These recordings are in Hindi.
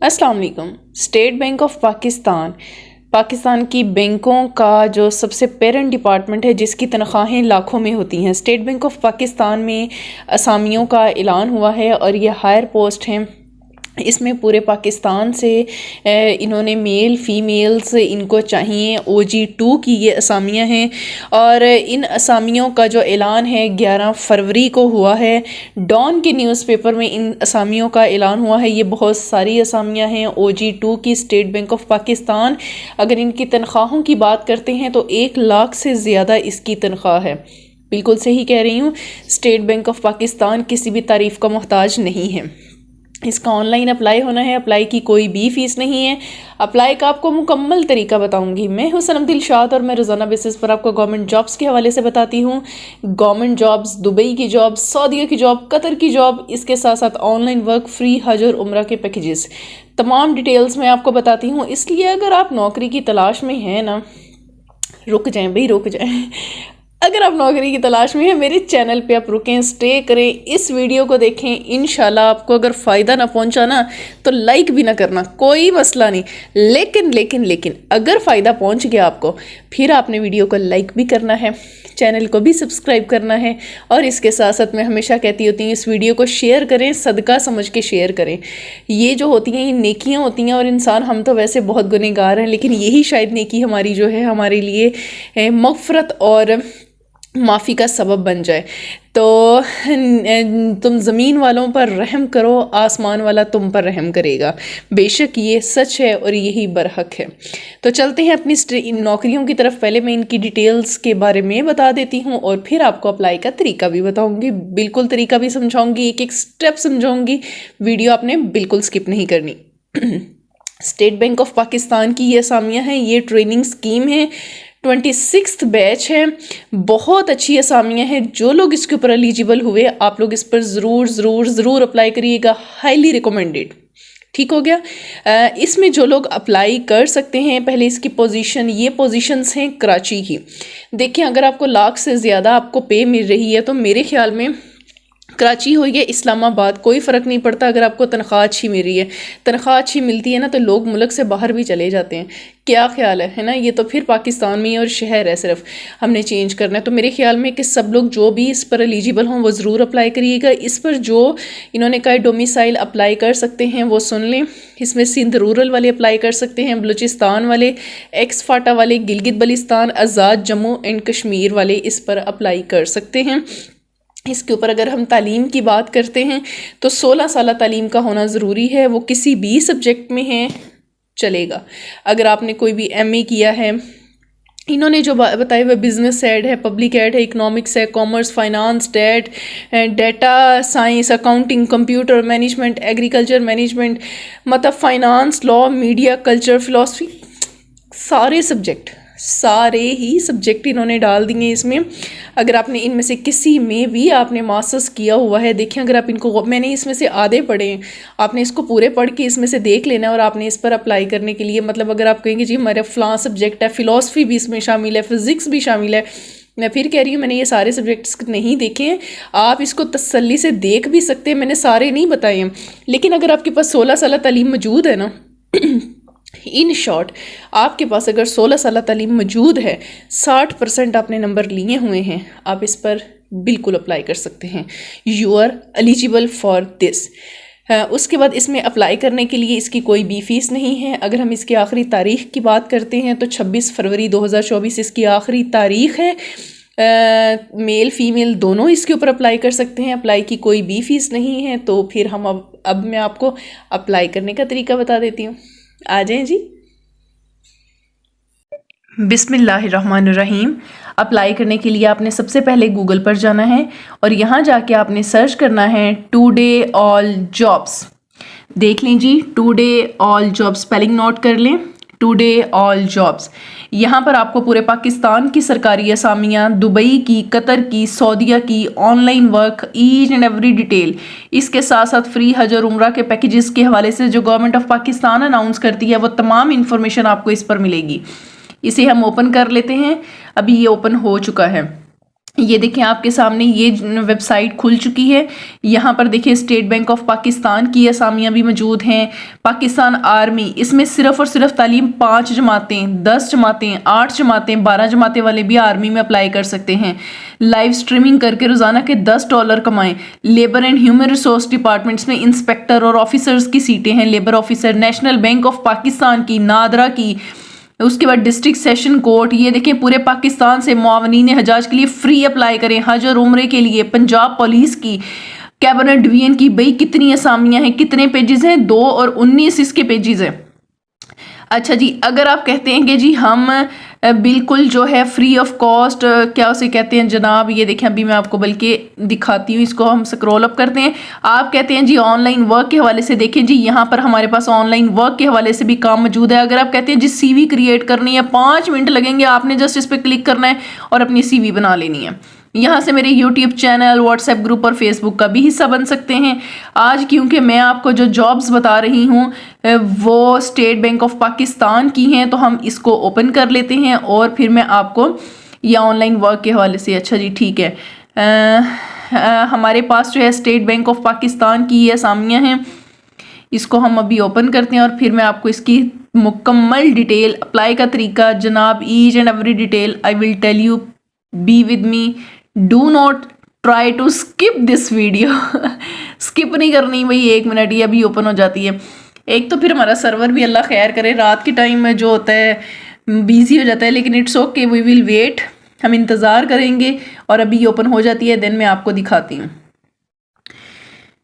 अस्सलाम वालेकुम। स्टेट बैंक ऑफ पाकिस्तान की बैंकों का जो सबसे पेरेंट डिपार्टमेंट है, जिसकी तनख्वाहें लाखों में होती हैं। स्टेट बैंक ऑफ पाकिस्तान में असामियों का ऐलान हुआ है और ये हायर पोस्ट हैं। इसमें पूरे पाकिस्तान से इन्होंने मेल फीमेल्स इनको चाहिए। OG2 की ये असामियाँ हैं और इन असामियों का जो ऐलान है 11 फरवरी को हुआ है। डॉन के न्यूज़पेपर में इन असामियों का ऐलान हुआ है। ये बहुत सारी असामियाँ हैं OG2 की। स्टेट बैंक ऑफ पाकिस्तान, अगर इनकी तनख्वाहों की बात करते हैं तो 1 लाख से ज़्यादा इसकी तनख्वाह है। बिल्कुल सही कह रही हूँ। स्टेट बैंक ऑफ पाकिस्तान किसी भी तारीफ़ का मोहताज नहीं है। इसका ऑनलाइन अप्लाई होना है। अप्लाई की कोई भी फ़ीस नहीं है। अप्लाई का आपको मुकम्मल तरीका बताऊंगी। मैं हूं सनम दिलशाद और मैं रोज़ाना बेसिस पर आपको गवर्नमेंट जॉब्स के हवाले से बताती हूं। गवर्नमेंट जॉब्स, दुबई की जॉब, सऊदीया की जॉब, कतर की जॉब, इसके साथ साथ ऑनलाइन वर्क, फ्री हज और उम्रा के पैकेजेस, तमाम डिटेल्स मैं आपको बताती हूँ। इसलिए अगर आप नौकरी की तलाश में हैं ना, रुक जाएं भाई, रुक जाएं। अगर आप नौकरी की तलाश में हैं, मेरे चैनल पे आप रुकें, स्टे करें, इस वीडियो को देखें। इंशाल्लाह आपको अगर फ़ायदा ना पहुंचा ना तो लाइक भी ना करना, कोई मसला नहीं। लेकिन अगर फ़ायदा पहुंच गया आपको, फिर आपने वीडियो को लाइक भी करना है, चैनल को भी सब्सक्राइब करना है। और इसके साथ साथ मैं हमेशा कहती होती हूँ, इस वीडियो को शेयर करें, सदका समझ के शेयर करें। ये जो होती हैं ये नेकियां होती हैं। और इंसान, हम तो वैसे बहुत गुनहगार हैं, लेकिन यही शायद नेकी हमारी जो है हमारे लिए मग़फ़रत और माफ़ी का सबब बन जाए। तो तुम ज़मीन वालों पर रहम करो, आसमान वाला तुम पर रहम करेगा। बेशक ये सच है और यही बरहक है। तो चलते हैं अपनी नौकरियों की तरफ। पहले मैं इनकी डिटेल्स के बारे में बता देती हूँ और फिर आपको अप्लाई का तरीका भी बताऊँगी। बिल्कुल तरीका भी समझाऊँगी, एक एक स्टेप समझाऊँगी। वीडियो आपने बिल्कुल स्किप नहीं करनी। स्टेट बैंक ऑफ पाकिस्तान की ये असामियाँ हैं। ये ट्रेनिंग स्कीम है, 26th बैच है। बहुत अच्छी असामियाँ हैं। जो लोग इसके ऊपर एलिजिबल हुए, आप लोग इस पर ज़रूर अप्लाई करिएगा। Highly recommended. ठीक हो गया। इसमें जो लोग अप्लाई कर सकते हैं, पहले इसकी पोजीशन, ये पोजीशंस हैं कराची की। देखिए, अगर आपको लाख से ज़्यादा आपको पे मिल रही है तो मेरे ख्याल में कराची हो या इस्लामाबाद, कोई फ़र्क नहीं पड़ता। अगर आपको तनख्वाह अच्छी मिल रही है, तनख्वाह अच्छी मिलती है ना, तो लोग मुल्क से बाहर भी चले जाते हैं। क्या ख्याल है ना? ये तो फिर पाकिस्तान में ही और शहर है, सिर्फ हमने चेंज करना है। तो मेरे ख्याल में कि सब लोग जो भी इस पर एलिजिबल हों वो ज़रूर अप्लाई करिएगा। इस पर जो इन्होंने कहा डोमिसाइल अप्लाई कर सकते हैं वो सुन लें। इसमें सिंध रूरल वाले अप्लाई कर सकते हैं, बलूचिस्तान वाले, एक्स फाटा वाले, गिलगित बल्तिस्तान, आज़ाद जम्मू एंड कश्मीर वाले इस पर अप्लाई कर सकते हैं। इसके ऊपर अगर हम तालीम की बात करते हैं तो 16 साल तालीम का होना ज़रूरी है। वो किसी भी सब्जेक्ट में है, चलेगा। अगर आपने कोई भी MA किया है, इन्होंने जो बताए हुए बिजनेस एड है, पब्लिक एड है, इकोनॉमिक्स है, commerce, finance, data science, accounting, computer management, agriculture management, मतलब finance, law, media, culture, philosophy, सारे ही सब्जेक्ट इन्होंने डाल दिए इसमें। अगर आपने इनमें से किसी में भी आपने मास्टर्स किया हुआ है, देखिए अगर आप इनको, मैंने इसमें से आधे पढ़े हैं, आपने इसको पूरे पढ़ के इसमें से देख लेना और आपने इस पर अप्लाई करने के लिए, मतलब अगर आप कहेंगे जी हमारा फ़लाँ सब्जेक्ट है, फ़िलासफ़ी भी इसमें शामिल है, फ़िज़िक्स भी शामिल है, मैं फिर कह रही हूँ मैंने ये सारे सब्जेक्ट्स नहीं देखे हैं, आप इसको तसल्ली से देख भी सकते हैं। मैंने सारे नहीं बताए हैं, लेकिन अगर आपके पास 16 साल तालीम मौजूद है ना, इन शॉर्ट आपके पास अगर 16 साल तालीम मौजूद है, 60% आपने नंबर लिए हुए हैं, आप इस पर बिल्कुल अप्लाई कर सकते हैं। You are eligible for this. उसके बाद इसमें अप्लाई करने के लिए इसकी कोई भी फ़ीस नहीं है। अगर हम इसकी आखिरी तारीख़ की बात करते हैं तो 26 फरवरी 2024 इसकी आखिरी तारीख़ है। मेल फीमेल दोनों इसके ऊपर अप्लाई कर सकते हैं। अप्लाई की कोई भी फ़ीस नहीं है। तो फिर हम अब मैं आपको अप्लाई करने का तरीका बता देती हूँ। आ जाएं जी। बिस्मिल्लाहिर्रहमानिर्रहीम। अप्लाई करने के लिए आपने सबसे पहले गूगल पर जाना है और यहाँ जाके आपने सर्च करना है टुडे ऑल जॉब्स। देख लें जी, today all jobs, spelling note कर लें, टुडे ऑल जॉब्स। यहाँ पर आपको पूरे पाकिस्तान की सरकारी असामियाँ, दुबई की, कतर की, सऊदीया की, online work, each and every detail, इसके साथ साथ फ्री हज और उम्रा के पैकेजेस के हवाले से जो गवर्नमेंट ऑफ पाकिस्तान अनाउंस करती है वो तमाम इन्फॉर्मेशन आपको इस पर मिलेगी। इसे हम ओपन कर लेते हैं। अभी ये ओपन हो चुका है। ये देखें आपके सामने ये वेबसाइट खुल चुकी है। यहाँ पर देखें स्टेट बैंक ऑफ पाकिस्तान की असामियाँ भी मौजूद हैं। पाकिस्तान आर्मी, इसमें सिर्फ और सिर्फ तालीम 5 जमातें, 10 जमातें, 8 जमातें, 12 जमातें वाले भी आर्मी में अप्लाई कर सकते हैं। लाइव स्ट्रीमिंग करके रोज़ाना के $10 कमाएं। Labour and human resource departments में इंस्पेक्टर और ऑफिसर्स की सीटें हैं, labour officer. National bank of Pakistan की, नादरा की, उसके बाद डिस्ट्रिक्ट सेशन कोर्ट। ये देखें पूरे पाकिस्तान से मुआवनीन हजाज के लिए फ्री अप्लाई करें, हज और उम्रे के लिए। पंजाब पुलिस की, कैबिनेट डिवीजन की, भाई कितनी असामियां हैं, कितने पेजेस हैं, 2 और 19 इसके पेजेस हैं। अच्छा जी, अगर आप कहते हैं कि जी हम बिल्कुल जो है फ्री ऑफ कॉस्ट, क्या उसे कहते हैं जनाब, ये देखें अभी मैं आपको बल्कि दिखाती हूँ, इसको हम स्क्रॉल अप करते हैं। आप कहते हैं जी ऑनलाइन वर्क के हवाले से, देखें जी यहाँ पर हमारे पास ऑनलाइन वर्क के हवाले से भी काम मौजूद है। अगर आप कहते हैं जी सीवी क्रिएट करनी है, 5 मिनट लगेंगे, आपने जस्ट इस पर क्लिक करना है और अपनी सीवी बना लेनी है। यहाँ से मेरे यूट्यूब चैनल, व्हाट्सएप ग्रुप और फेसबुक का भी हिस्सा बन सकते हैं। आज क्योंकि मैं आपको जो जॉब्स बता रही हूँ वो स्टेट बैंक ऑफ पाकिस्तान की हैं, तो हम इसको ओपन कर लेते हैं और फिर मैं आपको ये ऑनलाइन वर्क के हवाले से, अच्छा जी ठीक है, हमारे पास जो है स्टेट बैंक ऑफ पाकिस्तान की ये असामियाँ हैं, इसको हम अभी ओपन करते हैं और फिर मैं आपको इसकी मुकम्मल डिटेल, अप्लाई का तरीका, जनाब each and every detail I will tell you. Be with me, do not try to skip this video. Skip नहीं करनी भाई, 1 मिनट ही अभी ओपन हो जाती है। एक तो फिर हमारा सर्वर भी अल्लाह खैर करे, रात के टाइम में जो होता है बिजी हो जाता है, लेकिन it's okay, we will wait, हम इंतज़ार करेंगे। और अभी ओपन हो जाती है, देन मैं आपको दिखाती हूँ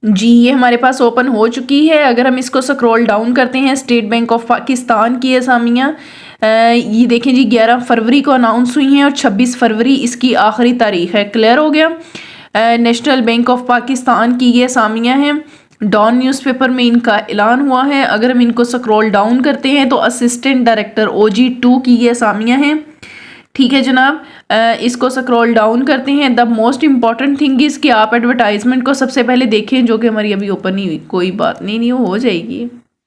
जी। ये हमारे पास ओपन हो चुकी है। अगर हम इसको स्क्रॉल डाउन करते हैं, स्टेट बैंक ऑफ पाकिस्तान की असामियाँ, ये देखें जी 11 फरवरी को अनाउंस हुई हैं और 26 फरवरी इसकी आखिरी तारीख है। क्लियर हो गया। नेशनल बैंक ऑफ पाकिस्तान की ये असामियाँ हैं, डॉन न्यूज़पेपर में इनका ऐलान हुआ है। अगर हम इनको स्क्रॉल डाउन करते हैं तो असिस्टेंट डायरेक्टर OG2 की ये असामियाँ हैं, ठीक है जनाब। इसको स्क्रॉल डाउन करते हैं। The most important thing is कि आप एडवर्टाइजमेंट को सबसे पहले देखें, जो कि हमारी अभी ओपन नहीं हुई। कोई बात नहीं, नहीं हो जाएगी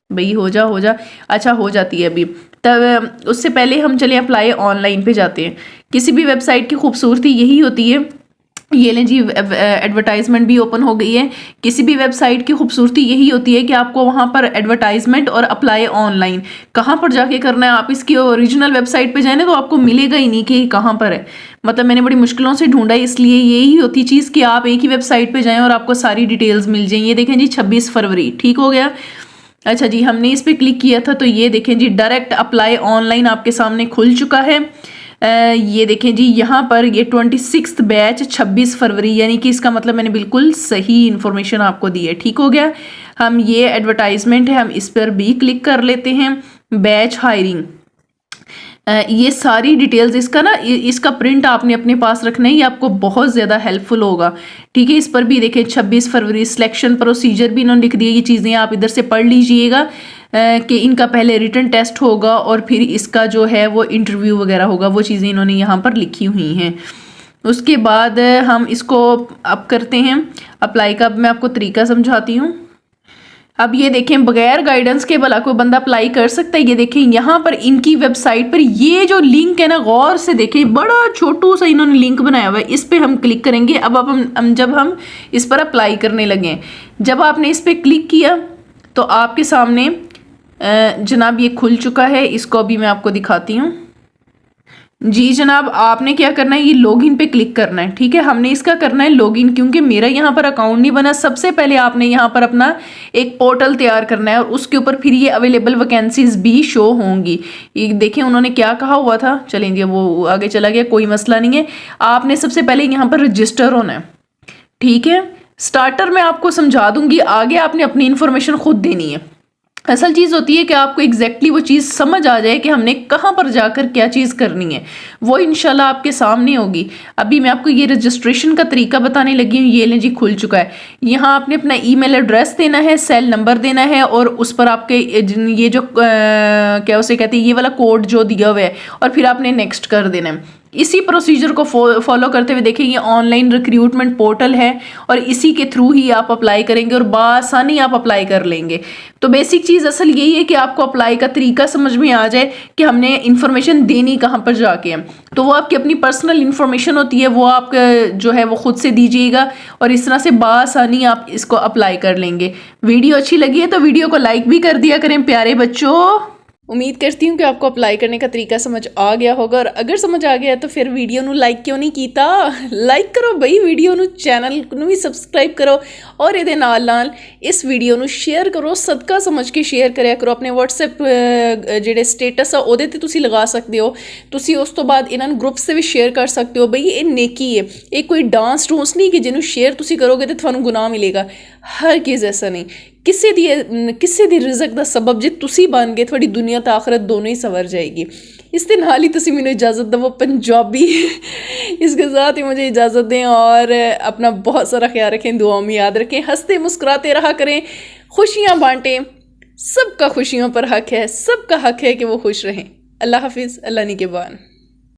भाई, हो जा। अच्छा हो जाती है अभी। तब उससे पहले हम चले अप्लाई ऑनलाइन पे जाते हैं। किसी भी वेबसाइट की खूबसूरती यही होती है, ये लें जी एडवर्टाइजमेंट भी ओपन हो गई है। किसी भी वेबसाइट की खूबसूरती यही होती है कि आपको वहाँ पर एडवर्टाइजमेंट और अप्लाई ऑनलाइन कहाँ पर जाके करना है। आप इसकी ओरिजिनल वेबसाइट पे जाए ना तो आपको मिलेगा ही नहीं कि कहाँ पर है। मतलब मैंने बड़ी मुश्किलों से ढूंढा, इसलिए यही होती चीज़ कि आप एक ही वेबसाइट पे जाएं और आपको सारी डिटेल्स मिल जाएं। ये देखें जी 26 फरवरी, ठीक हो गया। अच्छा जी, हमने इस पर क्लिक किया था तो ये देखें जी डायरेक्ट अप्लाई ऑनलाइन आपके सामने खुल चुका है। ये देखें जी यहाँ पर ये 26th बैच 26 फरवरी, यानी कि इसका मतलब मैंने बिल्कुल सही इन्फॉर्मेशन आपको दी है, ठीक हो गया। हम ये एडवर्टाइजमेंट है, हम इस पर भी क्लिक कर लेते हैं। बैच हायरिंग, ये सारी डिटेल्स इसका ना, इसका प्रिंट आपने अपने पास रखना है, ये आपको बहुत ज़्यादा हेल्पफुल होगा, ठीक है। इस पर भी देखें 26 फरवरी सिलेक्शन प्रोसीजर भी इन्होंने लिख दिया। ये चीज़ें आप इधर से पढ़ लीजिएगा कि इनका पहले रिटन टेस्ट होगा और फिर इसका जो है वो इंटरव्यू वगैरह होगा, वो चीज़ें इन्होंने यहाँ पर लिखी हुई हैं। उसके बाद हम इसको अब करते हैं अप्लाई का। अब मैं आपको तरीका समझाती हूँ। अब ये देखें बगैर गाइडेंस के भला कोई बंदा अप्लाई कर सकता है। ये देखें यहाँ पर इनकी वेबसाइट पर ये जो लिंक है ना, गौर से देखें, बड़ा छोटू सा इन्होंने लिंक बनाया हुआ है, इस पर हम क्लिक करेंगे। अब जब हम इस पर अप्लाई करने लगे, जब आपने इस पर क्लिक किया तो आपके सामने जनाब ये खुल चुका है। इसको अभी मैं आपको दिखाती हूँ जी। जनाब आपने क्या करना है, ये लॉगिन पे क्लिक करना है, ठीक है। हमने इसका करना है लॉगिन, क्योंकि मेरा यहाँ पर अकाउंट नहीं बना। सबसे पहले आपने यहाँ पर अपना एक पोर्टल तैयार करना है और उसके ऊपर फिर ये अवेलेबल वैकेंसीज भी शो होंगी। ये देखें उन्होंने क्या कहा हुआ था, चलेंगे वो आगे चला गया, कोई मसला नहीं है। आपने सबसे पहले यहाँ पर रजिस्टर होना है, ठीक है। स्टार्टर में आपको समझा दूंगी, आगे आपने अपनी इन्फॉर्मेशन खुद देनी है। असल चीज़ होती है कि आपको एग्जैक्टली वो चीज़ समझ आ जाए कि हमने कहाँ पर जाकर क्या चीज़ करनी है, वो इंशाल्लाह आपके सामने होगी। अभी मैं आपको ये रजिस्ट्रेशन का तरीका बताने लगी हूँ। ये लें जी खुल चुका है। यहाँ आपने अपना ईमेल एड्रेस देना है, सेल नंबर देना है और उस पर आपके ये जो क्या उसे कहते हैं, ये वाला कोड जो दिया हुआ है, और फिर आपने नेक्स्ट कर देना है। इसी प्रोसीजर को फॉलो करते हुए देखिए, ये ऑनलाइन रिक्रूटमेंट पोर्टल है और इसी के थ्रू ही आप अप्लाई करेंगे और बआसानी आप अप्लाई कर लेंगे। तो बेसिक चीज़ असल यही है कि आपको अप्लाई का तरीका समझ में आ जाए कि हमने इन्फॉर्मेशन देनी कहाँ पर जाके है। तो वो आपकी अपनी पर्सनल इन्फॉर्मेशन होती है, वो आप जो है वो खुद से दीजिएगा और इस तरह से बआसानी आप इसको अप्लाई कर लेंगे। वीडियो अच्छी लगी है तो वीडियो को लाइक भी कर दिया करें प्यारे बच्चों। उम्मीद करती हूँ कि आपको अप्लाई करने का तरीका समझ आ गया होगा, और अगर समझ आ गया तो फिर वीडियो ਨੂੰ ਲਾਈਕ ਕਿਉਂ ਨਹੀਂ ਕੀਤਾ? ਲਾਈਕ ਕਰੋ ਬਈ ਵੀਡੀਓ ਨੂੰ, ਚੈਨਲ ਨੂੰ ਵੀ ਸਬਸਕ੍ਰਾਈਬ ਕਰੋ ਔਰ ਇਹਦੇ ਨਾਲ ਨਾਲ ਇਸ ਵੀਡੀਓ ਨੂੰ ਸ਼ੇਅਰ ਕਰੋ, ਸਦਕਾ ਸਮਝ ਕੇ ਸ਼ੇਅਰ ਕਰਿਆ ਕਰੋ। ਆਪਣੇ WhatsApp ਜਿਹੜੇ ਸਟੇਟਸ ਆ ਉਹਦੇ ਤੇ ਤੁਸੀਂ ਲਗਾ ਸਕਦੇ ਹੋ। ਤੁਸੀਂ ਉਸ ਤੋਂ ਬਾਅਦ ਇਹਨਾਂ ਨੂੰ ਗਰੁੱਪਸ ਤੇ ਵੀ ਸ਼ੇਅਰ ਕਰ ਸਕਦੇ ਹੋ। ਬਈ ਇਹ ਨੇਕੀ ਹੈ, ਇਹ ਕੋਈ ਡਾਂਸ ਟੂੰਸ ਨਹੀਂ ਕਿ ਜਿਹਨੂੰ ਸ਼ੇਅਰ ਤੁਸੀਂ ਕਰੋਗੇ ਤੇ ਤੁਹਾਨੂੰ ਗੁਨਾਹ ਮਿਲੇਗਾ। ਹਰ ਚੀਜ਼ ਐਸਾ ਨਹੀਂ। ਕਿਸੇ ਦੀ ਰਿਜ਼ਕ ਦਾ ਸਬਬ ਜੇ ਤੁਸੀਂ ਬਣ ਗਏ, ਤੁਹਾਡੀ ਦੁਨੀਆ ਤੇ ਆਖਰਤ ਦੋਨੋਂ ही सवर जाएगी। इस दिन हाल ही तुसी मैंने इजाज़त दो पंजाबी इसके साथ ही मुझे इजाज़त दें और अपना बहुत सारा ख्याल रखें, दुआओं में याद रखें, हंसते मुस्कुराते रहा करें, खुशियाँ बांटें। सबका खुशियों पर हक है, सबका हक है कि वो खुश रहें। अल्लाह हाफिज़, अल्लाह निगहबान।